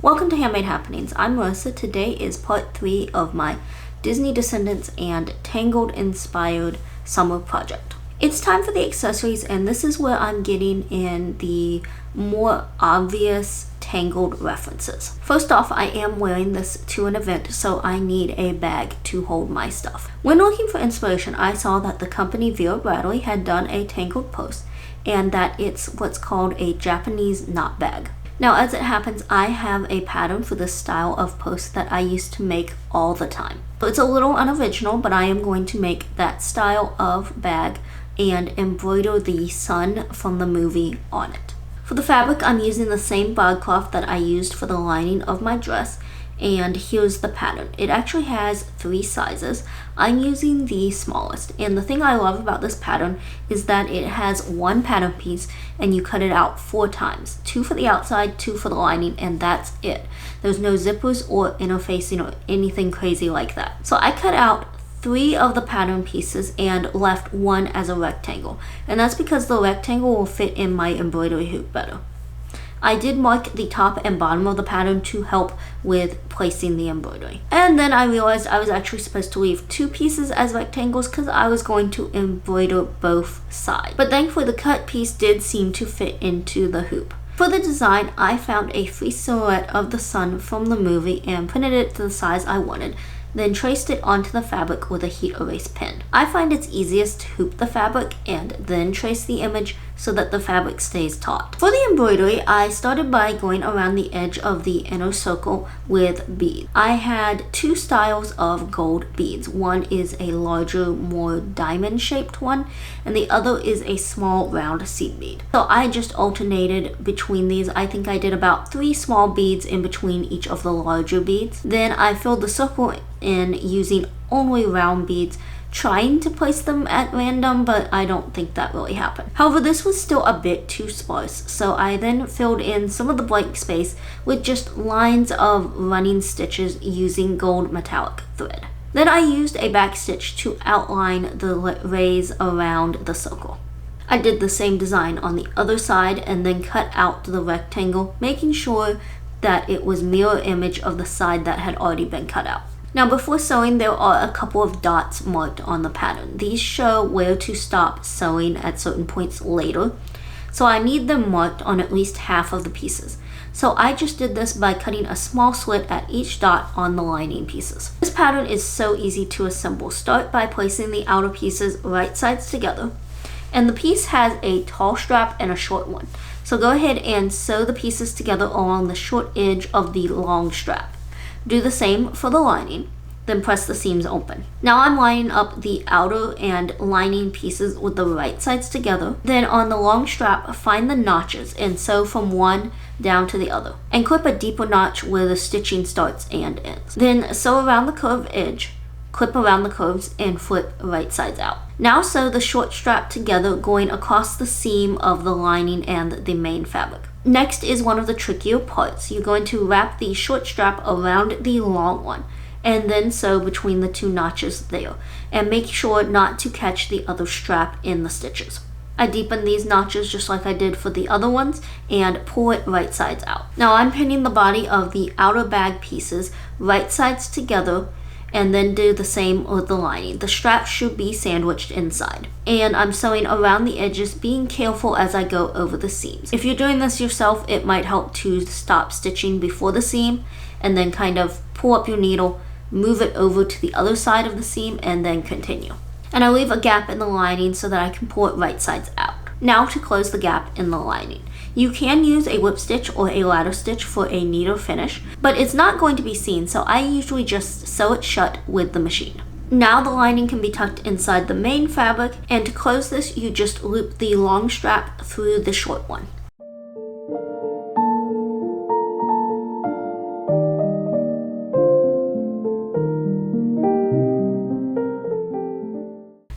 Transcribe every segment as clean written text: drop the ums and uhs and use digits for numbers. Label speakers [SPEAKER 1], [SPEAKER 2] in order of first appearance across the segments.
[SPEAKER 1] Welcome to Handmade Happenings. I'm Melissa. Today is part 3 of my Disney Descendants and Tangled inspired summer project. It's time for the accessories, and this is where I'm getting in the more obvious Tangled references. First off, I am wearing this to an event, so I need a bag to hold my stuff. When looking for inspiration, I saw that the company Vera Bradley had done a Tangled post, and that it's what's called a Japanese knot bag. Now, as it happens, I have a pattern for this style of post that I used to make all the time. So it's a little unoriginal, but I am going to make that style of bag and embroider the sun from the movie on it. For the fabric, I'm using the same broadcloth that I used for the lining of my dress, and here's the pattern. It actually has 3 sizes. I'm using the smallest, and the thing I love about this pattern is that it has one pattern piece and you cut it out 4 times. 2 for the outside, 2 for the lining, and that's it. There's no zippers or interfacing or anything crazy like that. So I cut out 3 of the pattern pieces and left 1 as a rectangle, and that's because the rectangle will fit in my embroidery hoop better. I did mark the top and bottom of the pattern to help with placing the embroidery. And then I realized I was actually supposed to leave 2 pieces as rectangles because I was going to embroider both sides. But thankfully the cut piece did seem to fit into the hoop. For the design, I found a free silhouette of the sun from the movie and printed it to the size I wanted, then traced it onto the fabric with a heat erase pen. I find it's easiest to hoop the fabric and then trace the image so that the fabric stays taut. For the embroidery, I started by going around the edge of the inner circle with beads. I had 2 styles of gold beads. One is a larger, more diamond-shaped one, and the other is a small round seed bead. So I just alternated between these. I think I did about 3 small beads in between each of the larger beads. Then I filled the circle in using only round beads, trying to place them at random, but I don't think that really happened. However, this was still a bit too sparse, so I then filled in some of the blank space with just lines of running stitches using gold metallic thread. Then I used a back stitch to outline the rays around the circle. I did the same design on the other side and then cut out the rectangle, making sure that it was mirror image of the side that had already been cut out. Now, before sewing, there are a couple of dots marked on the pattern. These show where to stop sewing at certain points later, so I need them marked on at least half of the pieces. So I just did this by cutting a small slit at each dot on the lining pieces. This pattern is so easy to assemble. Start by placing the outer pieces right sides together, and the piece has a tall strap and a short one. So go ahead and sew the pieces together along the short edge of the long strap. Do the same for the lining, then press the seams open. Now I'm lining up the outer and lining pieces with the right sides together. Then on the long strap, find the notches and sew from one down to the other. And clip a deeper notch where the stitching starts and ends. Then sew around the curved edge, clip around the curves, and flip right sides out. Now sew the short strap together, going across the seam of the lining and the main fabric. Next is one of the trickier parts. You're going to wrap the short strap around the long one and then sew between the 2 notches there, and make sure not to catch the other strap in the stitches. I deepen these notches just like I did for the other ones and pull it right sides out. Now I'm pinning the body of the outer bag pieces right sides together, and then do the same with the lining. The strap should be sandwiched inside. And I'm sewing around the edges, being careful as I go over the seams. If you're doing this yourself, it might help to stop stitching before the seam and then kind of pull up your needle, move it over to the other side of the seam, and then continue. And I leave a gap in the lining so that I can pull it right sides out. Now to close the gap in the lining. You can use a whip stitch or a ladder stitch for a neater finish, but it's not going to be seen, so I usually just sew it shut with the machine. Now the lining can be tucked inside the main fabric, and to close this, you just loop the long strap through the short one.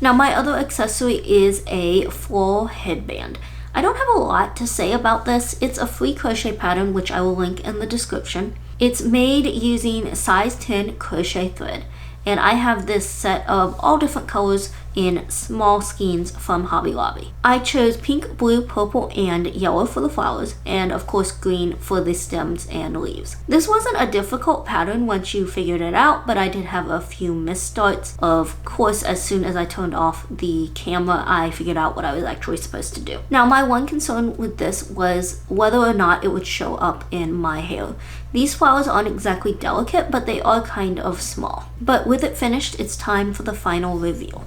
[SPEAKER 1] Now my other accessory is a floral headband. I don't have a lot to say about this. It's a free crochet pattern, which I will link in the description. It's made using size 10 crochet thread, and I have this set of all different colors in small skeins from Hobby Lobby. I chose pink, blue, purple, and yellow for the flowers, and of course green for the stems and leaves. This wasn't a difficult pattern once you figured it out, but I did have a few misstarts. Of course, as soon as I turned off the camera, I figured out what I was actually supposed to do. Now, my one concern with this was whether or not it would show up in my hair. These flowers aren't exactly delicate, but they are kind of small. But with it finished, it's time for the final reveal.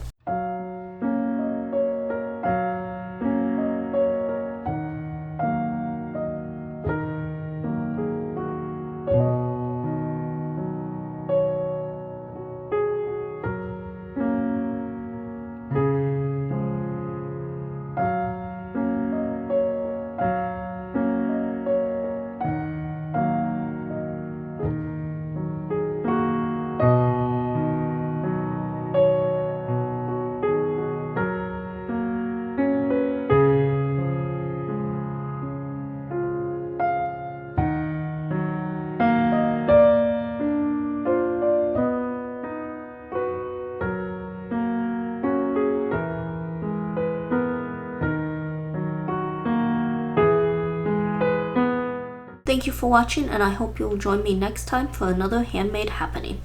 [SPEAKER 1] Thank you for watching, and I hope you'll join me next time for another handmade happening.